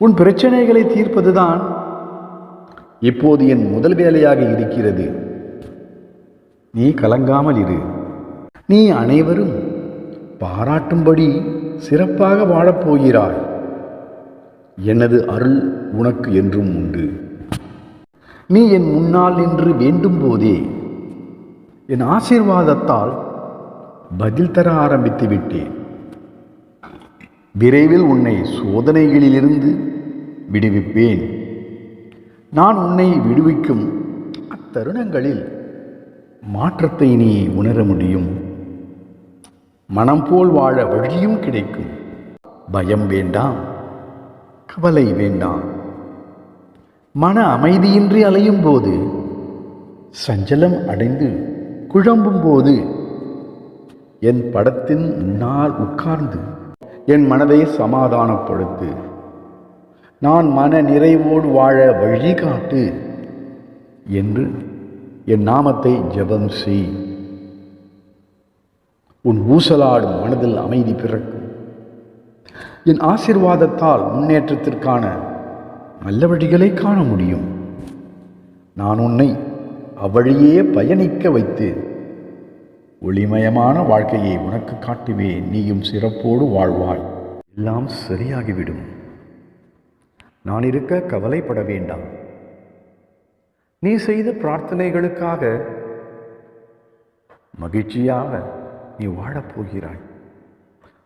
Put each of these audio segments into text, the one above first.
உன் பிரச்சனைகளை தீர்ப்பதுதான் இப்போது என் முதல் வேலையாக இருக்கிறது. நீ கலங்காமல் இரு. நீ அனைவரும் பாராட்டும்படி சிறப்பாக வாழப்போகிறாய். எனது அருள் உனக்கு என்றும் உண்டு. நீ என் முன்னால் நின்று வேண்டும் போதே என் ஆசீர்வாதத்தால் பதில் தர ஆரம்பித்து விட்டேன். விரைவில் உன்னை சோதனைகளிலிருந்து விடுவிப்பேன். நான் உன்னை விடுவிக்கும் அத்தருணங்களில் மாற்றத்தை நீ உணர முடியும். மனம் போல் வாழ வழியும் கிடைக்கும். பயம் வேண்டாம், கவலை வேண்டாம். மன அமைதியின்றி அலையும் போது, சஞ்சலம் அடைந்து குழம்பும் போது என் படத்தின் முன்னால் உட்கார்ந்து என் மனதை சமாதானப்படுத்து. நான் மன நிறைவோடு வாழ வழிகாட்டு என்று என் நாமத்தை ஜெபம் செய். உன் ஊசலாடும் மனதில் அமைதி பிறக்கும். என் ஆசீர்வாதத்தால் முன்னேற்றத்திற்கான நல்ல வழிகளை காண முடியும். நான் உன்னை அவ்வழியே பயணிக்க வைத்து ஒளிமயமான வாழ்க்கையை உனக்கு காட்டுவேன். நீயும் சிறப்போடு வாழ்வாய். எல்லாம் சரியாகிவிடும். நான் இருக்க கவலைப்பட வேண்டாம். நீ செய்த பிரார்த்தனைகளுக்காக மகிழ்ச்சியாக நீ வாழப்போகிறாய்.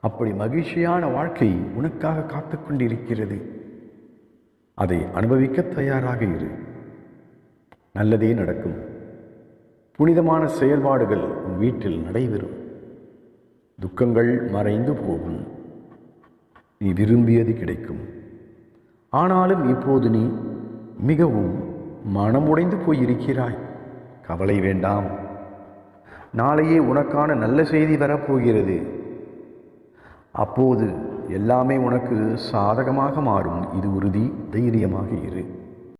அப்படி மகிழ்ச்சியான வாழ்க்கை உனக்காக காத்து கொண்டிருக்கிறது. அதை அனுபவிக்க தயாராக இரு. நல்லதே நடக்கும். புனிதமான செயல்பாடுகள் உன் வீட்டில் நடைபெறும். துக்கங்கள் மறைந்து போகும். நீ விரும்பியது கிடைக்கும். ஆனாலும் இப்போது நீ மிகவும் மனமுடைந்து போயிருக்கிறாய். கவலை வேண்டாம். நாளையே உனக்கான நல்ல செய்தி வரப்போகிறது. அப்போது எல்லாமே உனக்கு சாதகமாக மாறும். இது உறுதி. தைரியமாக இரு.